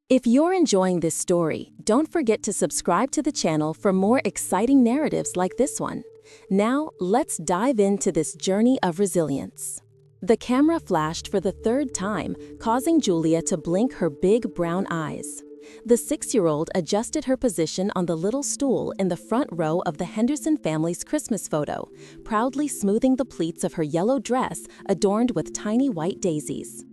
If you're enjoying this story, don't forget to subscribe to the channel for more exciting narratives like this one. Now, let's dive into this journey of resilience. The camera flashed for the third time, causing Julia to blink her big brown eyes. The 6-year-old adjusted her position on the little stool in the front row of the Henderson family's Christmas photo, proudly smoothing the pleats of her yellow dress adorned with tiny white daisies.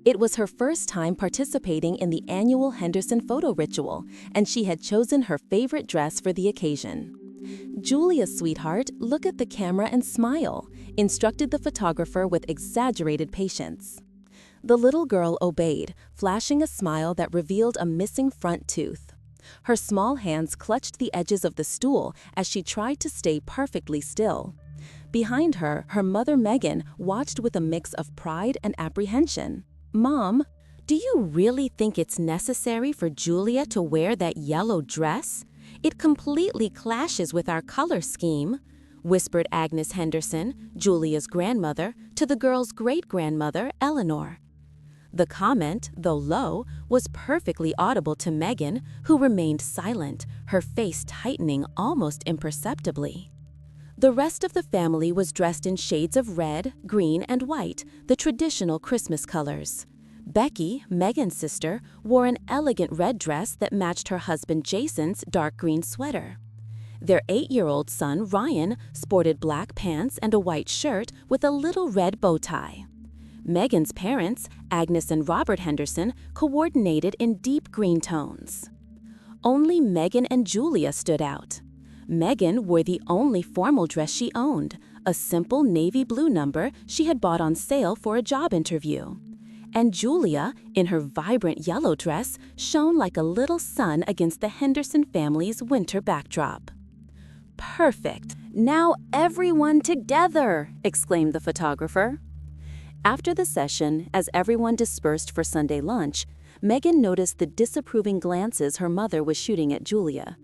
It was her first time participating in the annual Henderson photo ritual, and she had chosen her favorite dress for the occasion. "Julia, sweetheart, look at the camera and smile," instructed the photographer with exaggerated patience. The little girl obeyed, flashing a smile that revealed a missing front tooth. Her small hands clutched the edges of the stool as she tried to stay perfectly still. Behind her, her mother Megan watched with a mix of pride and apprehension. "Mom, do you really think it's necessary for Julia to wear that yellow dress? It completely clashes with our color scheme," whispered Agnes Henderson, Julia's grandmother, to the girl's great-grandmother, Eleanor. The comment, though low, was perfectly audible to Megan, who remained silent, her face tightening almost imperceptibly. The rest of the family was dressed in shades of red, green, and white, the traditional Christmas colors. Becky, Megan's sister, wore an elegant red dress that matched her husband Jason's dark green sweater. Their 8-year-old son, Ryan, sported black pants and a white shirt with a little red bow tie. Megan's parents, Agnes and Robert Henderson, coordinated in deep green tones. Only Megan and Julia stood out. Megan wore the only formal dress she owned, a simple navy blue number she had bought on sale for a job interview. And Julia, in her vibrant yellow dress, shone like a little sun against the Henderson family's winter backdrop. "Perfect! Now everyone together!" exclaimed the photographer. After the session, as everyone dispersed for Sunday lunch, Megan noticed the disapproving glances her mother was shooting at Julia.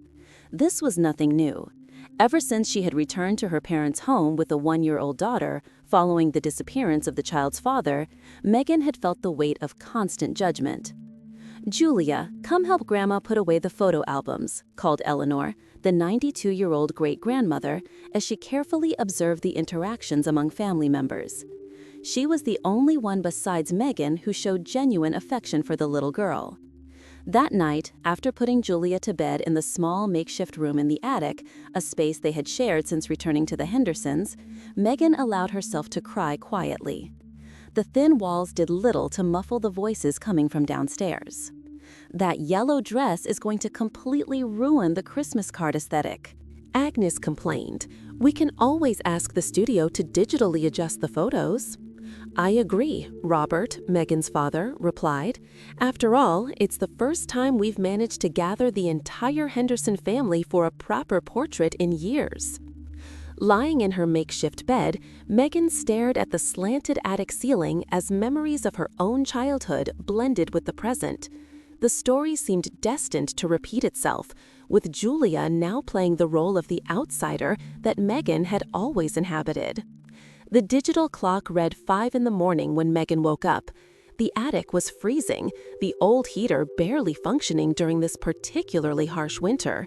This was nothing new. Ever since she had returned to her parents' home with a 1-year-old daughter, following the disappearance of the child's father, Megan had felt the weight of constant judgment. "Julia, come help Grandma put away the photo albums," called Eleanor, the 92-year-old great-grandmother, as she carefully observed the interactions among family members. She was the only one besides Megan who showed genuine affection for the little girl. That night, after putting Julia to bed in the small makeshift room in the attic, a space they had shared since returning to the Hendersons, Megan allowed herself to cry quietly. The thin walls did little to muffle the voices coming from downstairs. "That yellow dress is going to completely ruin the Christmas card aesthetic," Agnes complained. "We can always ask the studio to digitally adjust the photos." "I agree," Robert, Megan's father, replied. "After all, it's the first time we've managed to gather the entire Henderson family for a proper portrait in years." Lying in her makeshift bed, Megan stared at the slanted attic ceiling as memories of her own childhood blended with the present. The story seemed destined to repeat itself, with Julia now playing the role of the outsider that Megan had always inhabited. The digital clock read 5 in the morning when Megan woke up. The attic was freezing, the old heater barely functioning during this particularly harsh winter.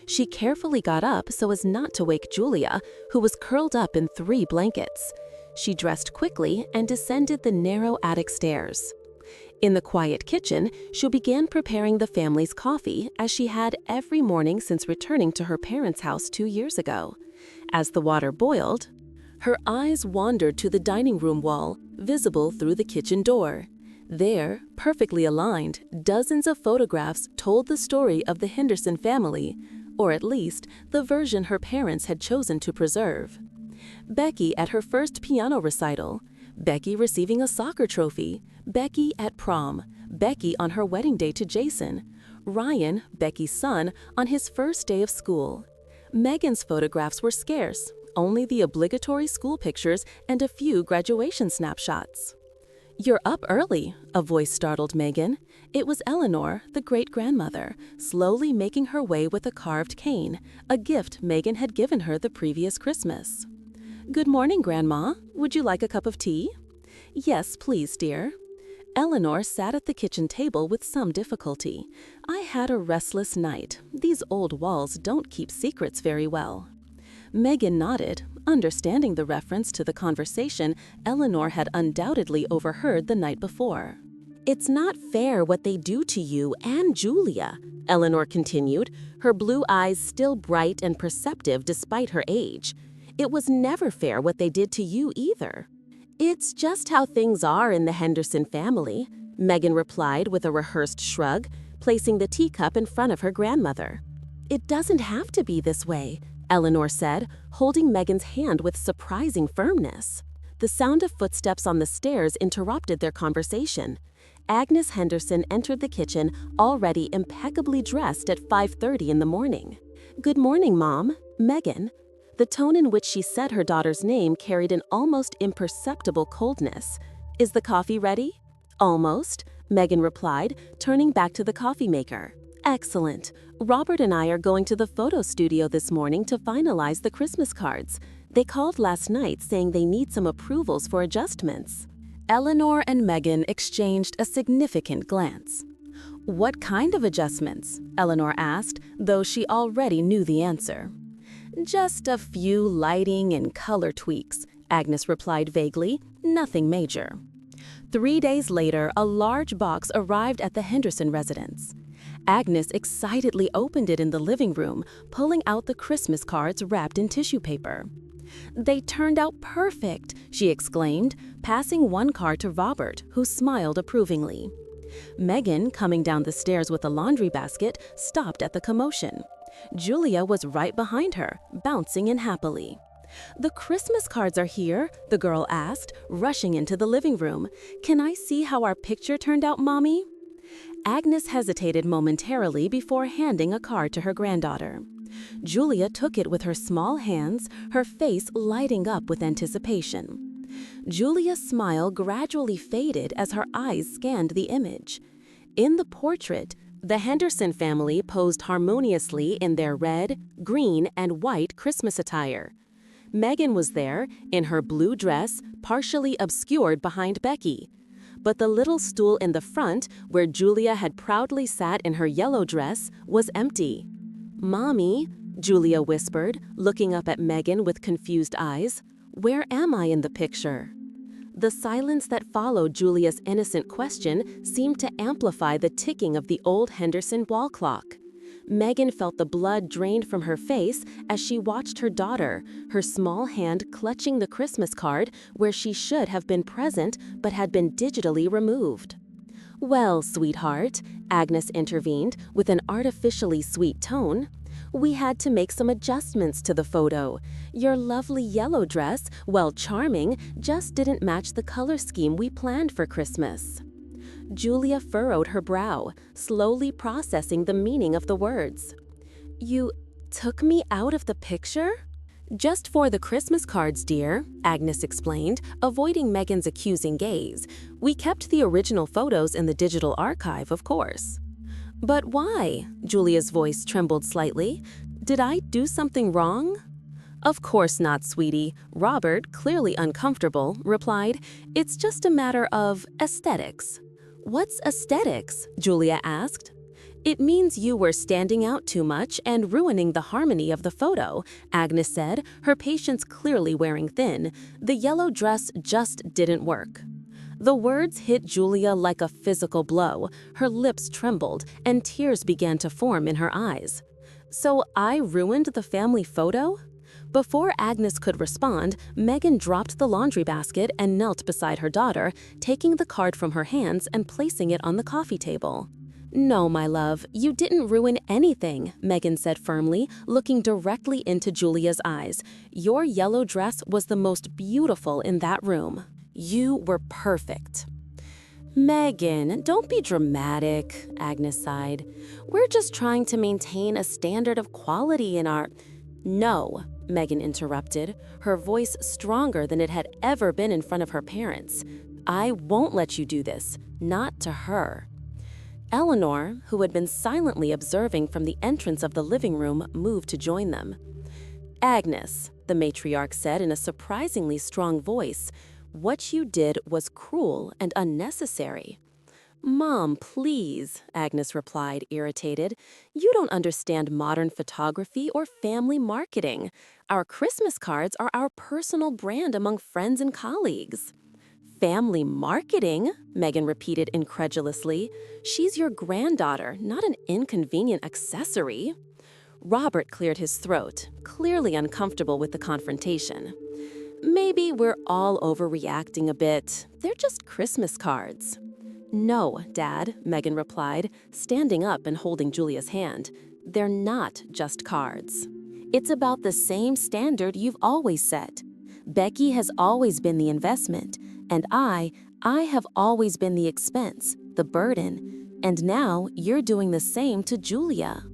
She carefully got up so as not to wake Julia, who was curled up in 3 blankets. She dressed quickly and descended the narrow attic stairs. In the quiet kitchen, she began preparing the family's coffee, as she had every morning since returning to her parents' house 2 years ago. As the water boiled, her eyes wandered to the dining room wall, visible through the kitchen door. There, perfectly aligned, dozens of photographs told the story of the Henderson family, or at least the version her parents had chosen to preserve. Becky at her first piano recital, Becky receiving a soccer trophy, Becky at prom, Becky on her wedding day to Jason, Ryan, Becky's son, on his first day of school. Megan's photographs were scarce, only the obligatory school pictures and a few graduation snapshots. "You're up early," a voice startled Megan. It was Eleanor, the great-grandmother, slowly making her way with a carved cane, a gift Megan had given her the previous Christmas. "Good morning, Grandma. Would you like a cup of tea?" "Yes, please, dear." Eleanor sat at the kitchen table with some difficulty. "I had a restless night. These old walls don't keep secrets very well." Megan nodded, understanding the reference to the conversation Eleanor had undoubtedly overheard the night before. "It's not fair what they do to you and Julia," Eleanor continued, her blue eyes still bright and perceptive despite her age. "It was never fair what they did to you either." "It's just how things are in the Henderson family," Megan replied with a rehearsed shrug, placing the teacup in front of her grandmother. "It doesn't have to be this way," Eleanor said, holding Megan's hand with surprising firmness. The sound of footsteps on the stairs interrupted their conversation. Agnes Henderson entered the kitchen, already impeccably dressed at 5:30 in the morning. "Good morning, Mom. Megan." The tone in which she said her daughter's name carried an almost imperceptible coldness. "Is the coffee ready?" "Almost," Megan replied, turning back to the coffee maker. "Excellent. Robert and I are going to the photo studio this morning to finalize the Christmas cards. They called last night saying they need some approvals for adjustments." Eleanor and Megan exchanged a significant glance. "What kind of adjustments?" Eleanor asked, though she already knew the answer. "Just a few lighting and color tweaks," Agnes replied vaguely, "nothing major." 3 days later, a large box arrived at the Henderson residence. Agnes excitedly opened it in the living room, pulling out the Christmas cards wrapped in tissue paper. "They turned out perfect," she exclaimed, passing one card to Robert, who smiled approvingly. Megan, coming down the stairs with a laundry basket, stopped at the commotion. Julia was right behind her, bouncing in happily. "The Christmas cards are here," the girl asked, rushing into the living room. "Can I see how our picture turned out, Mommy?" Agnes hesitated momentarily before handing a card to her granddaughter. Julia took it with her small hands, her face lighting up with anticipation. Julia's smile gradually faded as her eyes scanned the image. In the portrait, the Henderson family posed harmoniously in their red, green, and white Christmas attire. Megan was there, in her blue dress, partially obscured behind Becky. But the little stool in the front, where Julia had proudly sat in her yellow dress, was empty. "Mommy," Julia whispered, looking up at Megan with confused eyes, "where am I in the picture?" The silence that followed Julia's innocent question seemed to amplify the ticking of the old Henderson wall clock. Megan felt the blood drained from her face as she watched her daughter, her small hand clutching the Christmas card where she should have been present but had been digitally removed. "Well, sweetheart," Agnes intervened with an artificially sweet tone, "we had to make some adjustments to the photo. Your lovely yellow dress, while charming, just didn't match the color scheme we planned for Christmas." Julia furrowed her brow, slowly processing the meaning of the words. "You took me out of the picture?" "Just for the Christmas cards, dear," Agnes explained, avoiding Megan's accusing gaze. "We kept the original photos in the digital archive, of course." "But why?" Julia's voice trembled slightly. "Did I do something wrong?" "Of course not, sweetie," Robert, clearly uncomfortable, replied. "It's just a matter of aesthetics." "What's aesthetics?" Julia asked. "It means you were standing out too much and ruining the harmony of the photo," Agnes said, her patience clearly wearing thin. "The yellow dress just didn't work." The words hit Julia like a physical blow. Her lips trembled, and tears began to form in her eyes. "So I ruined the family photo?" Before Agnes could respond, Megan dropped the laundry basket and knelt beside her daughter, taking the card from her hands and placing it on the coffee table. "No, my love, you didn't ruin anything," Megan said firmly, looking directly into Julia's eyes. "Your yellow dress was the most beautiful in that room. You were perfect." "Megan, don't be dramatic," Agnes sighed. "We're just trying to maintain a standard of quality in our—" "No," Megan interrupted, her voice stronger than it had ever been in front of her parents. "I won't let you do this, not to her." Eleanor, who had been silently observing from the entrance of the living room, moved to join them. "Agnes," the matriarch said in a surprisingly strong voice, "what you did was cruel and unnecessary. Mom, please, Agnes replied, irritated. You don't understand modern photography or family marketing. Our Christmas cards are our personal brand among friends and colleagues. Family marketing? Megan repeated incredulously. She's your granddaughter, not an inconvenient accessory. Robert cleared his throat, clearly uncomfortable with the confrontation. Maybe we're all overreacting a bit. They're just Christmas cards. No, Dad, Megan replied, standing up and holding Julia's hand. They're not just cards. It's about the same standard you've always set. Becky has always been the investment, and I have always been the expense, the burden. And now you're doing the same to Julia.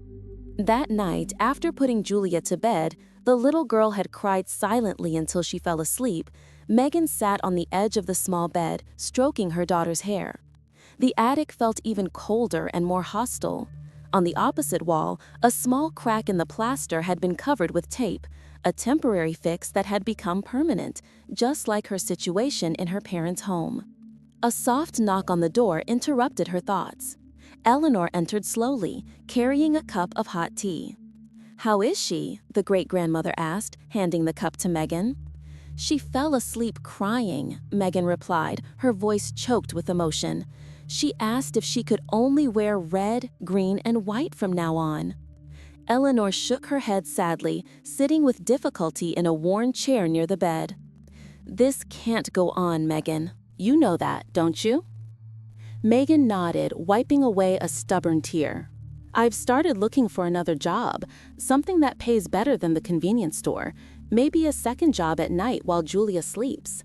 That night, after putting Julia to bed, the little girl had cried silently until she fell asleep. Megan sat on the edge of the small bed, stroking her daughter's hair. The attic felt even colder and more hostile. On the opposite wall, a small crack in the plaster had been covered with tape, a temporary fix that had become permanent, just like her situation in her parents' home. A soft knock on the door interrupted her thoughts. Eleanor entered slowly, carrying a cup of hot tea. "How is she?" the great-grandmother asked, handing the cup to Megan. "She fell asleep crying," Megan replied, her voice choked with emotion. "She asked if she could only wear red, green, and white from now on." Eleanor shook her head sadly, sitting with difficulty in a worn chair near the bed. "This can't go on, Megan. You know that, don't you?" Megan nodded, wiping away a stubborn tear. "I've started looking for another job, something that pays better than the convenience store, maybe a second job at night while Julia sleeps.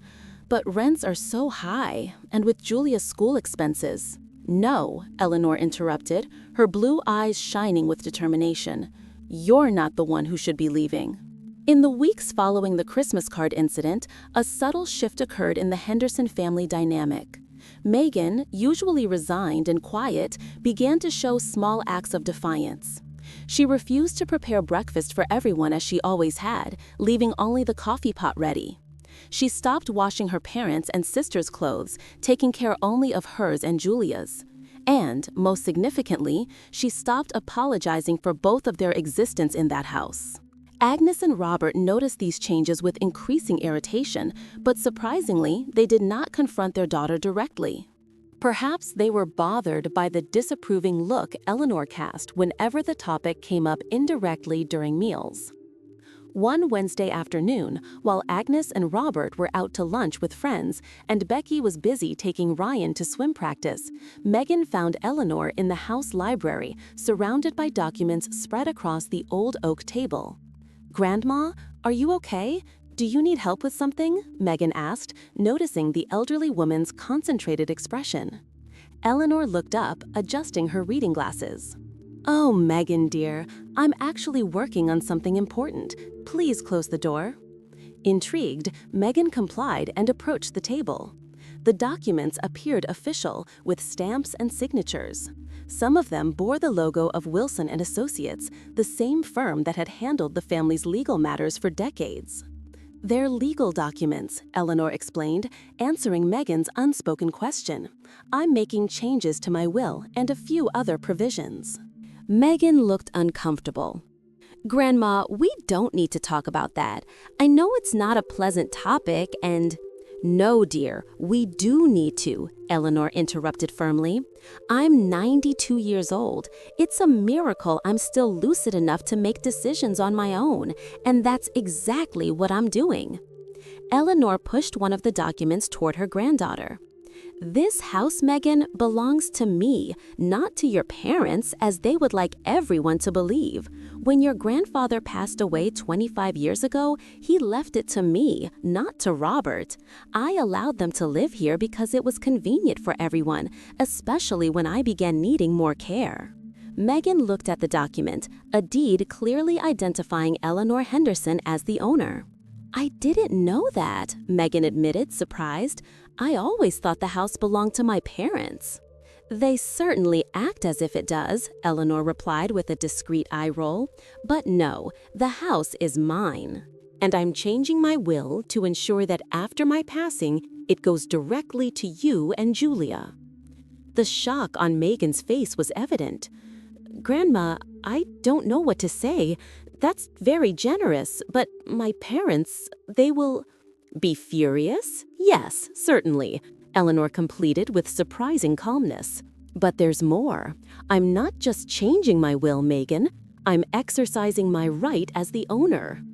But rents are so high, and with Julia's school expenses—" "No," Eleanor interrupted, her blue eyes shining with determination. "You're not the one who should be leaving." In the weeks following the Christmas card incident, a subtle shift occurred in the Henderson family dynamic. Megan, usually resigned and quiet, began to show small acts of defiance. She refused to prepare breakfast for everyone as she always had, leaving only the coffee pot ready. She stopped washing her parents' and sisters' clothes, taking care only of hers and Julia's. And, most significantly, she stopped apologizing for both of their existence in that house. Agnes and Robert noticed these changes with increasing irritation, but surprisingly, they did not confront their daughter directly. Perhaps they were bothered by the disapproving look Eleanor cast whenever the topic came up indirectly during meals. One Wednesday afternoon, while Agnes and Robert were out to lunch with friends and Becky was busy taking Ryan to swim practice, Megan found Eleanor in the house library, surrounded by documents spread across the old oak table. "Grandma, are you okay? Do you need help with something?" Megan asked, noticing the elderly woman's concentrated expression. Eleanor looked up, adjusting her reading glasses. "Oh, Megan, dear, I'm actually working on something important. Please close the door." Intrigued, Megan complied and approached the table. The documents appeared official, with stamps and signatures. Some of them bore the logo of Wilson and Associates, the same firm that had handled the family's legal matters for decades. "They're legal documents," Eleanor explained, answering Megan's unspoken question. "I'm making changes to my will and a few other provisions." Megan looked uncomfortable. "Grandma, we don't need to talk about that. I know it's not a pleasant topic and—" "No, dear, we do need to," Eleanor interrupted firmly. "I'm 92 years old. It's a miracle I'm still lucid enough to make decisions on my own, and that's exactly what I'm doing." Eleanor pushed one of the documents toward her granddaughter. "This house, Megan, belongs to me, not to your parents, as they would like everyone to believe. When your grandfather passed away 25 years ago, he left it to me, not to Robert. I allowed them to live here because it was convenient for everyone, especially when I began needing more care." Megan looked at the document, a deed clearly identifying Eleanor Henderson as the owner. "I didn't know that," Megan admitted, surprised. "I always thought the house belonged to my parents." "They certainly act as if it does," Eleanor replied with a discreet eye roll. "But no, the house is mine. And I'm changing my will to ensure that after my passing, it goes directly to you and Julia." The shock on Megan's face was evident. "Grandma, I don't know what to say. That's very generous, but my parents, they will—" "Be furious? Yes, certainly," Eleanor completed with surprising calmness. "But there's more. I'm not just changing my will, Megan. I'm exercising my right as the owner."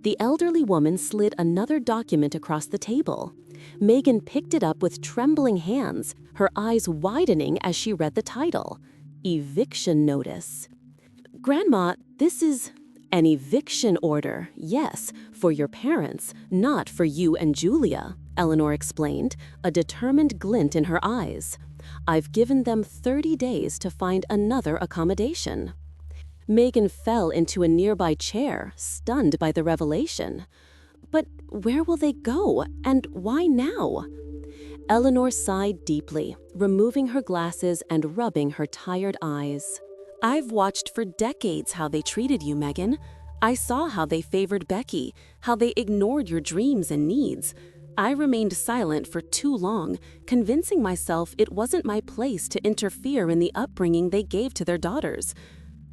The elderly woman slid another document across the table. Megan picked it up with trembling hands, her eyes widening as she read the title. Eviction notice. "Grandma, this is—" "An eviction order, yes, for your parents, not for you and Julia," Eleanor explained, a determined glint in her eyes. "I've given them 30 days to find another accommodation." Megan fell into a nearby chair, stunned by the revelation. "But where will they go, and why now?" Eleanor sighed deeply, removing her glasses and rubbing her tired eyes. "I've watched for decades how they treated you, Megan. I saw how they favored Becky, how they ignored your dreams and needs. I remained silent for too long, convincing myself it wasn't my place to interfere in the upbringing they gave to their daughters.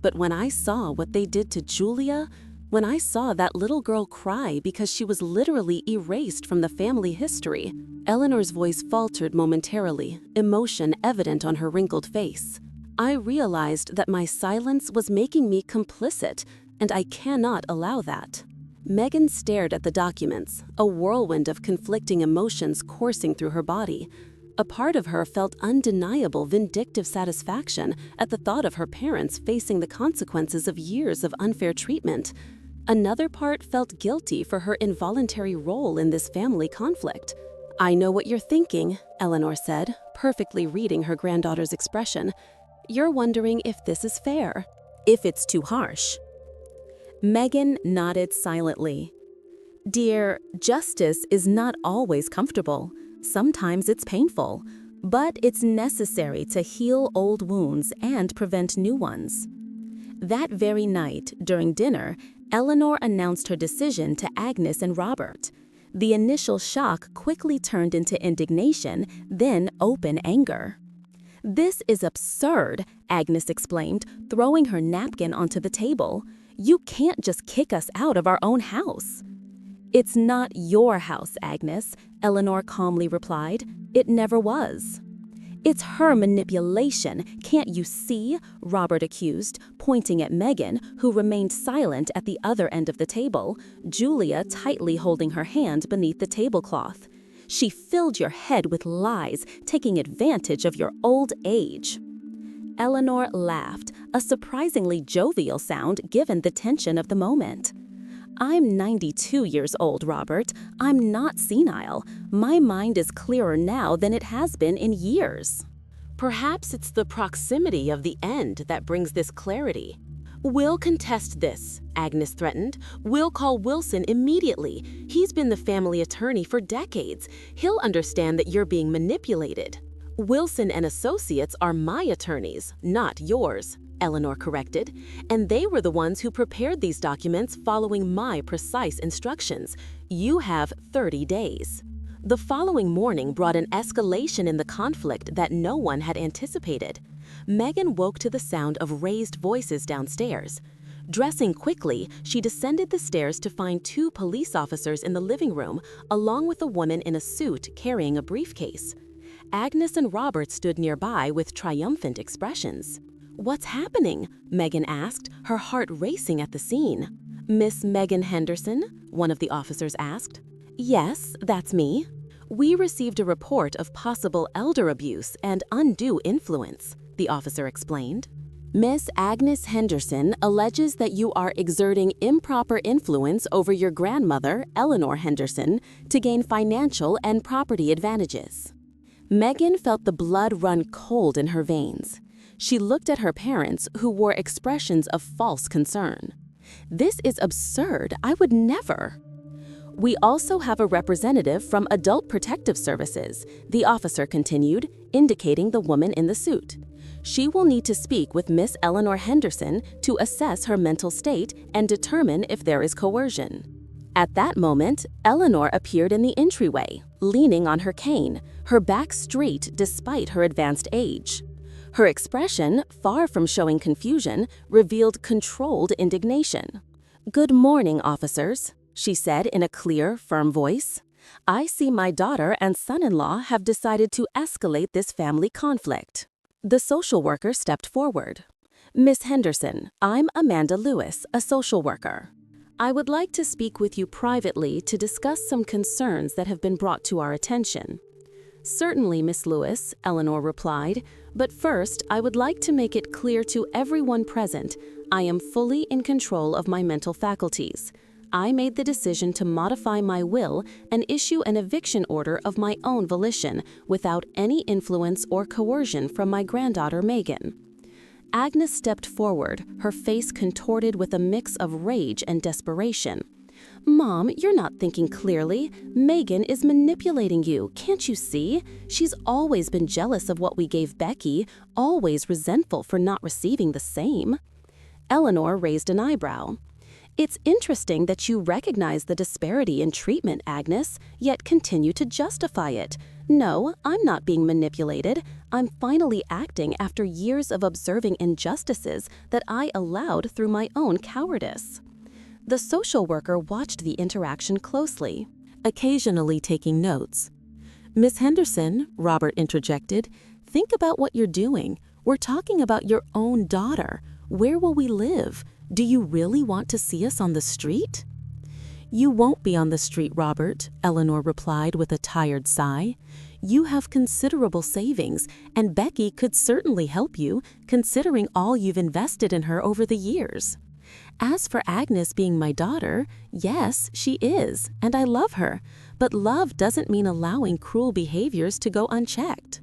But when I saw what they did to Julia, when I saw that little girl cry because she was literally erased from the family history," Eleanor's voice faltered momentarily, emotion evident on her wrinkled face. "I realized that my silence was making me complicit, and I cannot allow that." Megan stared at the documents, a whirlwind of conflicting emotions coursing through her body. A part of her felt undeniable vindictive satisfaction at the thought of her parents facing the consequences of years of unfair treatment. Another part felt guilty for her involuntary role in this family conflict. "I know what you're thinking," Eleanor said, perfectly reading her granddaughter's expression. "You're wondering if this is fair, if it's too harsh." Megan nodded silently. "Dear, justice is not always comfortable. Sometimes it's painful, but it's necessary to heal old wounds and prevent new ones." That very night, during dinner, Eleanor announced her decision to Agnes and Robert. The initial shock quickly turned into indignation, then open anger. "This is absurd," Agnes exclaimed, throwing her napkin onto the table. "You can't just kick us out of our own house." "It's not your house, Agnes," Eleanor calmly replied. "It never was." "It's her manipulation, can't you see?" Robert accused, pointing at Megan, who remained silent at the other end of the table, Julia tightly holding her hand beneath the tablecloth. "She filled your head with lies, taking advantage of your old age." Eleanor laughed, a surprisingly jovial sound given the tension of the moment. "I'm 92 years old, Robert. I'm not senile. My mind is clearer now than it has been in years." "Perhaps it's the proximity of the end that brings this clarity." "We'll contest this," Agnes threatened. "We'll call Wilson immediately. He's been the family attorney for decades. He'll understand that you're being manipulated." "Wilson and Associates are my attorneys, not yours," Eleanor corrected, "and they were the ones who prepared these documents following my precise instructions. You have 30 days. The following morning brought an escalation in the conflict that no one had anticipated. Megan woke to the sound of raised voices downstairs. Dressing quickly, she descended the stairs to find 2 police officers in the living room, along with a woman in a suit carrying a briefcase. Agnes and Robert stood nearby with triumphant expressions. "What's happening?" Megan asked, her heart racing at the scene. "Miss Megan Henderson?" one of the officers asked. "Yes, that's me." "We received a report of possible elder abuse and undue influence," the officer explained. "Miss Agnes Henderson alleges that you are exerting improper influence over your grandmother, Eleanor Henderson, to gain financial and property advantages." Megan felt the blood run cold in her veins. She looked at her parents, who wore expressions of false concern. "This is absurd. I would never." "We also have a representative from Adult Protective Services," the officer continued, indicating the woman in the suit. "She will need to speak with Miss Eleanor Henderson to assess her mental state and determine if there is coercion." At that moment, Eleanor appeared in the entryway, leaning on her cane, her back straight despite her advanced age. Her expression, far from showing confusion, revealed controlled indignation. "Good morning, officers," she said in a clear, firm voice. "I see my daughter and son-in-law have decided to escalate this family conflict." The social worker stepped forward. "Miss Henderson, I'm Amanda Lewis, a social worker. I would like to speak with you privately to discuss some concerns that have been brought to our attention." "Certainly, Miss Lewis," Eleanor replied, "but first I would like to make it clear to everyone present, I am fully in control of my mental faculties. I made the decision to modify my will and issue an eviction order of my own volition without any influence or coercion from my granddaughter Megan." Agnes stepped forward, her face contorted with a mix of rage and desperation. "Mom, you're not thinking clearly. Megan is manipulating you, can't you see? She's always been jealous of what we gave Becky, always resentful for not receiving the same." Eleanor raised an eyebrow. "It's interesting that you recognize the disparity in treatment, Agnes, yet continue to justify it. No, I'm not being manipulated. I'm finally acting after years of observing injustices that I allowed through my own cowardice." The social worker watched the interaction closely, occasionally taking notes. "Miss Henderson," Robert interjected, "think about what you're doing. We're talking about your own daughter. Where will we live? Do you really want to see us on the street?" "You won't be on the street, Robert," Eleanor replied with a tired sigh. "You have considerable savings, and Becky could certainly help you, considering all you've invested in her over the years. As for Agnes being my daughter, yes, she is, and I love her, but love doesn't mean allowing cruel behaviors to go unchecked."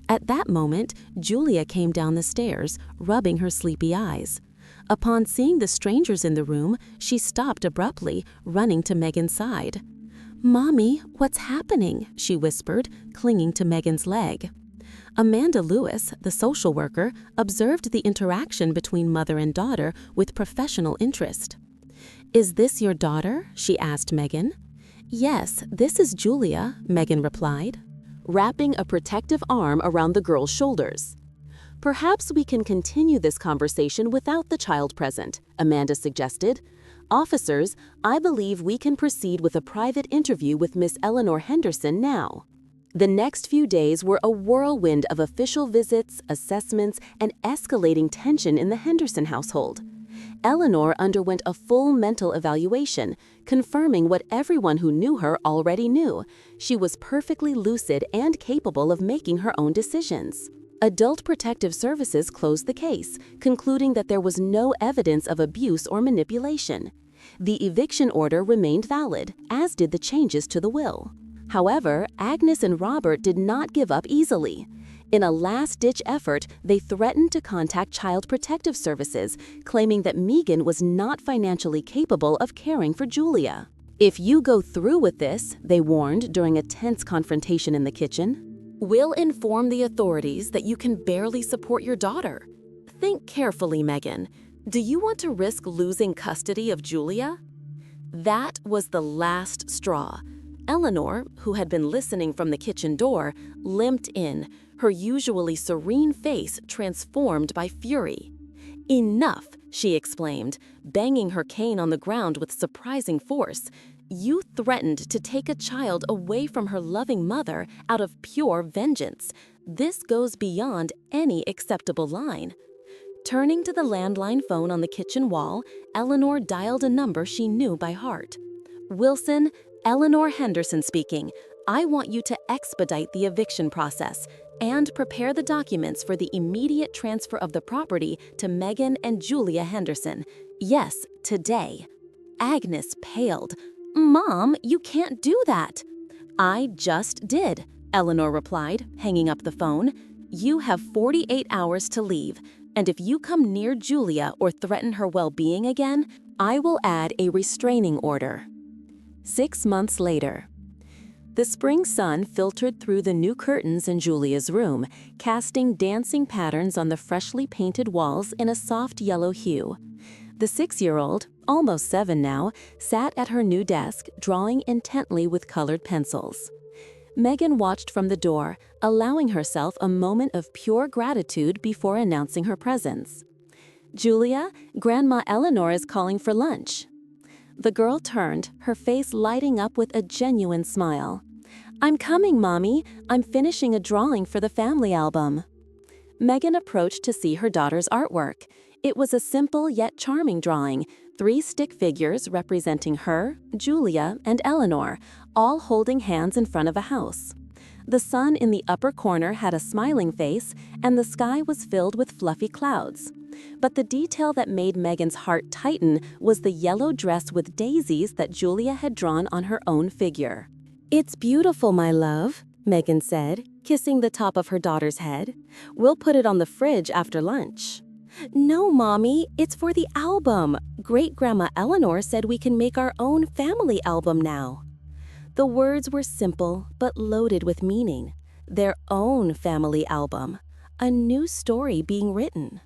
At that moment, Julia came down the stairs, rubbing her sleepy eyes. Upon seeing the strangers in the room, she stopped abruptly, running to Megan's side. "Mommy, what's happening?" she whispered, clinging to Megan's leg. Amanda Lewis, the social worker, observed the interaction between mother and daughter with professional interest. "Is this your daughter?" she asked Megan. "Yes, this is Julia," Megan replied, wrapping a protective arm around the girl's shoulders. "Perhaps we can continue this conversation without the child present," Amanda suggested. "Officers, I believe we can proceed with a private interview with Miss Eleanor Henderson now." The next few days were a whirlwind of official visits, assessments, and escalating tension in the Henderson household. Eleanor underwent a full mental evaluation, confirming what everyone who knew her already knew. She was perfectly lucid and capable of making her own decisions. Adult Protective Services closed the case, concluding that there was no evidence of abuse or manipulation. The eviction order remained valid, as did the changes to the will. However, Agnes and Robert did not give up easily. In a last-ditch effort, they threatened to contact Child Protective Services, claiming that Megan was not financially capable of caring for Julia. "If you go through with this," they warned during a tense confrontation in the kitchen, "we'll inform the authorities that you can barely support your daughter. Think carefully, Megan. Do you want to risk losing custody of Julia?" That was the last straw. Eleanor, who had been listening from the kitchen door, limped in, her usually serene face transformed by fury. "Enough," she exclaimed, banging her cane on the ground with surprising force. "You threatened to take a child away from her loving mother out of pure vengeance. This goes beyond any acceptable line." Turning to the landline phone on the kitchen wall, Eleanor dialed a number she knew by heart. "Wilson, Eleanor Henderson speaking. I want you to expedite the eviction process and prepare the documents for the immediate transfer of the property to Megan and Julia Henderson. Yes, today." Agnes paled. "Mom, you can't do that." "I just did," Eleanor replied, hanging up the phone. "You have 48 hours to leave, and if you come near Julia or threaten her well-being again, I will add a restraining order." 6 months later. The spring sun filtered through the new curtains in Julia's room, casting dancing patterns on the freshly painted walls in a soft yellow hue. The 6-year-old, almost 7 now, sat at her new desk, drawing intently with colored pencils. Megan watched from the door, allowing herself a moment of pure gratitude before announcing her presence. "Julia, Grandma Eleanor is calling for lunch." The girl turned, her face lighting up with a genuine smile. "I'm coming, Mommy. I'm finishing a drawing for the family album." Megan approached to see her daughter's artwork. It was a simple yet charming drawing, 3 stick figures representing her, Julia, and Eleanor, all holding hands in front of a house. The sun in the upper corner had a smiling face, and the sky was filled with fluffy clouds. But the detail that made Megan's heart tighten was the yellow dress with daisies that Julia had drawn on her own figure. "It's beautiful, my love," Megan said, kissing the top of her daughter's head. "We'll put it on the fridge after lunch." "No, Mommy, it's for the album. Great-Grandma Eleanor said we can make our own family album now." The words were simple, but loaded with meaning. Their own family album. A new story being written.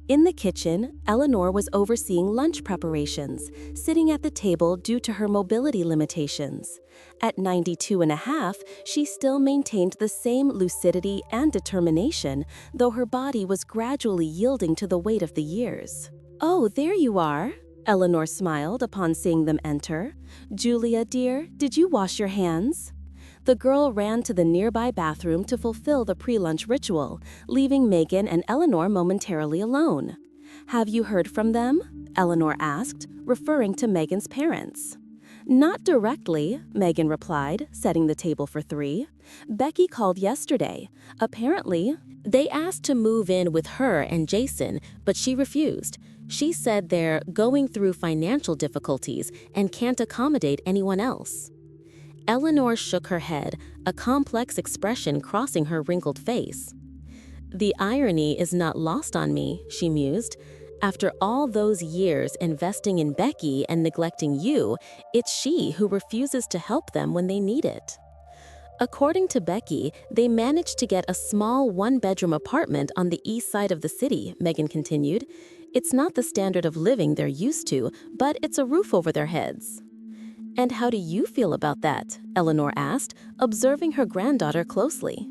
In the kitchen, Eleanor was overseeing lunch preparations, sitting at the table due to her mobility limitations. At 92.5, she still maintained the same lucidity and determination, though her body was gradually yielding to the weight of the years. "Oh, there you are," Eleanor smiled upon seeing them enter. "Julia, dear, did you wash your hands?" The girl ran to the nearby bathroom to fulfill the pre-lunch ritual, leaving Megan and Eleanor momentarily alone. "Have you heard from them?" Eleanor asked, referring to Megan's parents. "Not directly," Megan replied, setting the table for 3. "Becky called yesterday. Apparently, they asked to move in with her and Jason, but she refused. She said they're going through financial difficulties and can't accommodate anyone else." Eleanor shook her head, a complex expression crossing her wrinkled face. "The irony is not lost on me," she mused. "After all those years investing in Becky and neglecting you, it's she who refuses to help them when they need it." According to Becky, they managed to get a small 1-bedroom apartment on the east side of the city, Megan continued. "It's not the standard of living they're used to, but it's a roof over their heads." "And how do you feel about that?" Eleanor asked, observing her granddaughter closely.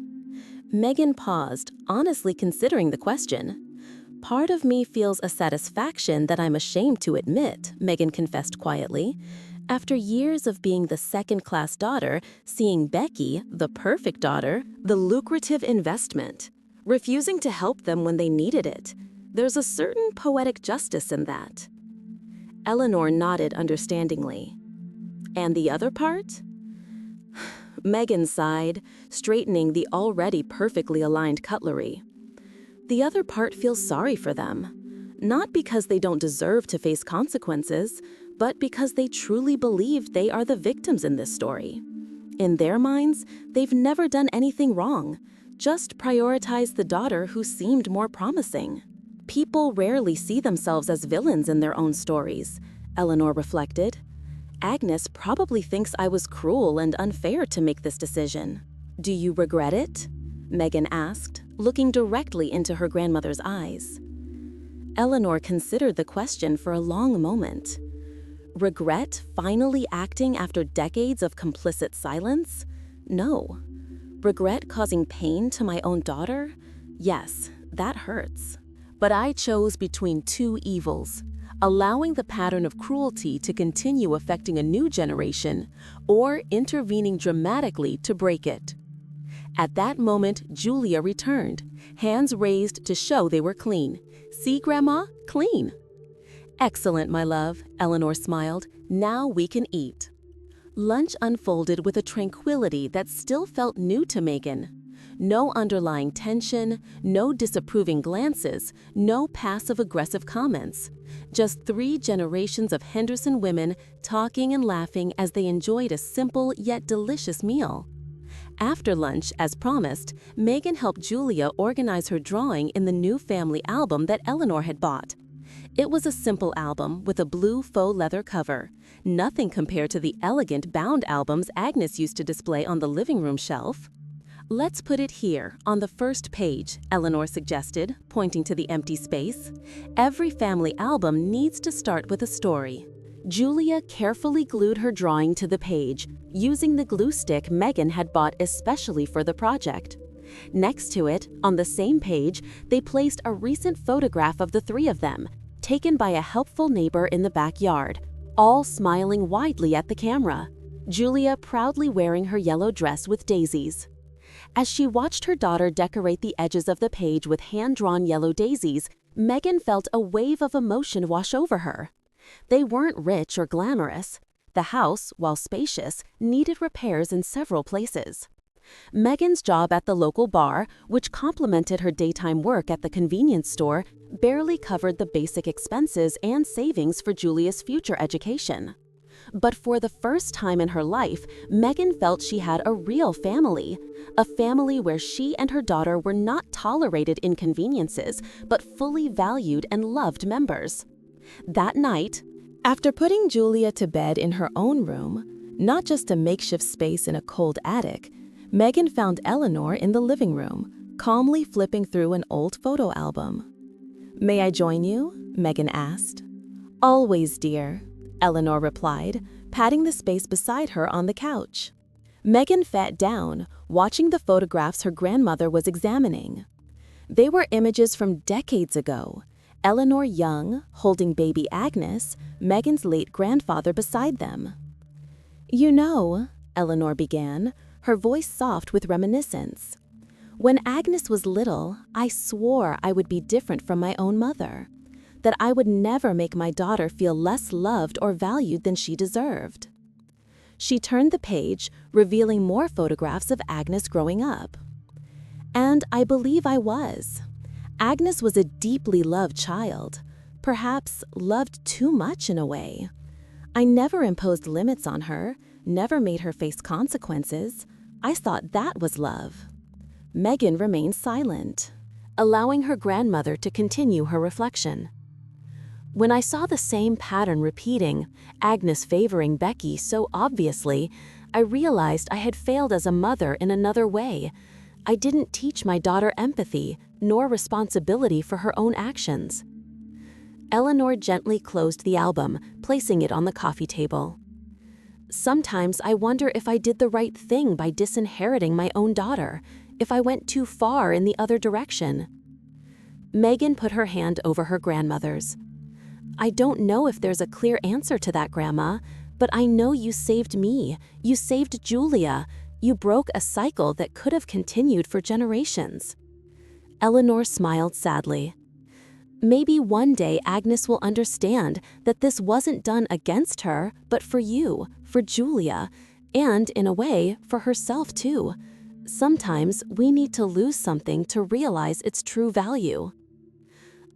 Megan paused, honestly considering the question. "Part of me feels a satisfaction that I'm ashamed to admit," Megan confessed quietly. "After years of being the second-class daughter, seeing Becky, the perfect daughter, the lucrative investment, refusing to help them when they needed it, there's a certain poetic justice in that." Eleanor nodded understandingly. "And the other part?" Megan sighed, straightening the already perfectly aligned cutlery. "The other part feels sorry for them. Not because they don't deserve to face consequences, but because they truly believed they are the victims in this story. In their minds, they've never done anything wrong, just prioritized the daughter who seemed more promising. People rarely see themselves as villains in their own stories," Eleanor reflected. "Agnes probably thinks I was cruel and unfair to make this decision. Do you regret it?" Megan asked, looking directly into her grandmother's eyes. Eleanor considered the question for a long moment. Regret finally acting after decades of complicit silence? No. Regret causing pain to my own daughter? Yes, that hurts. But I chose between 2 evils. Allowing the pattern of cruelty to continue affecting a new generation, or intervening dramatically to break it. At that moment, Julia returned, hands raised to show they were clean. "See, Grandma? Clean." "Excellent, my love," Eleanor smiled. "Now we can eat." Lunch unfolded with a tranquility that still felt new to Megan. No underlying tension, no disapproving glances, no passive-aggressive comments. Just 3 generations of Henderson women talking and laughing as they enjoyed a simple yet delicious meal. After lunch, as promised, Megan helped Julia organize her drawing in the new family album that Eleanor had bought. It was a simple album with a blue faux leather cover, nothing compared to the elegant bound albums Agnes used to display on the living room shelf. "Let's put it here, on the first page," Eleanor suggested, pointing to the empty space. "Every family album needs to start with a story." Julia carefully glued her drawing to the page, using the glue stick Megan had bought especially for the project. Next to it, on the same page, they placed a recent photograph of the three of them, taken by a helpful neighbor in the backyard, all smiling widely at the camera. Julia proudly wearing her yellow dress with daisies. As she watched her daughter decorate the edges of the page with hand-drawn yellow daisies, Megan felt a wave of emotion wash over her. They weren't rich or glamorous. The house, while spacious, needed repairs in several places. Megan's job at the local bar, which complemented her daytime work at the convenience store, barely covered the basic expenses and savings for Julia's future education. But for the first time in her life, Megan felt she had a real family, a family where she and her daughter were not tolerated inconveniences, but fully valued and loved members. That night, after putting Julia to bed in her own room, not just a makeshift space in a cold attic, Megan found Eleanor in the living room, calmly flipping through an old photo album. "May I join you?" Megan asked. "Always, dear," Eleanor replied, patting the space beside her on the couch. Megan sat down, watching the photographs her grandmother was examining. They were images from decades ago. Eleanor young, holding baby Agnes, Megan's late grandfather beside them. "You know," Eleanor began, her voice soft with reminiscence, "when Agnes was little, I swore I would be different from my own mother, that I would never make my daughter feel less loved or valued than she deserved." She turned the page, revealing more photographs of Agnes growing up. "And I believe I was. Agnes was a deeply loved child, perhaps loved too much in a way. I never imposed limits on her, never made her face consequences. I thought that was love." Megan remained silent, allowing her grandmother to continue her reflection. "When I saw the same pattern repeating, Agnes favoring Becky so obviously, I realized I had failed as a mother in another way. I didn't teach my daughter empathy, nor responsibility for her own actions." Eleanor gently closed the album, placing it on the coffee table. "Sometimes I wonder if I did the right thing by disinheriting my own daughter, if I went too far in the other direction." Megan put her hand over her grandmother's. "I don't know if there's a clear answer to that, Grandma, but I know you saved me, you saved Julia, you broke a cycle that could have continued for generations." Eleanor smiled sadly. "Maybe one day Agnes will understand that this wasn't done against her, but for you, for Julia, and, in a way, for herself too. Sometimes we need to lose something to realize its true value."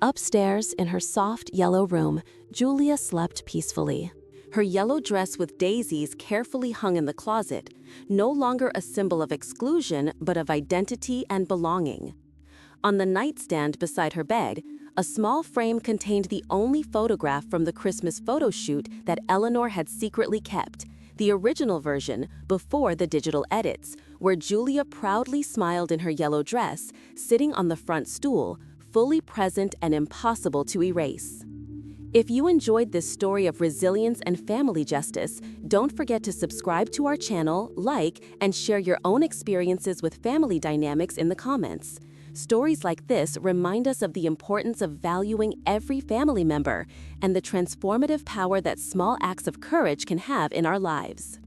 Upstairs, in her soft yellow room, Julia slept peacefully. Her yellow dress with daisies carefully hung in the closet, no longer a symbol of exclusion, but of identity and belonging. On the nightstand beside her bed, a small frame contained the only photograph from the Christmas photo shoot that Eleanor had secretly kept, the original version before the digital edits, where Julia proudly smiled in her yellow dress, sitting on the front stool, fully present and impossible to erase. If you enjoyed this story of resilience and family justice, don't forget to subscribe to our channel, like, and share your own experiences with family dynamics in the comments. Stories like this remind us of the importance of valuing every family member and the transformative power that small acts of courage can have in our lives.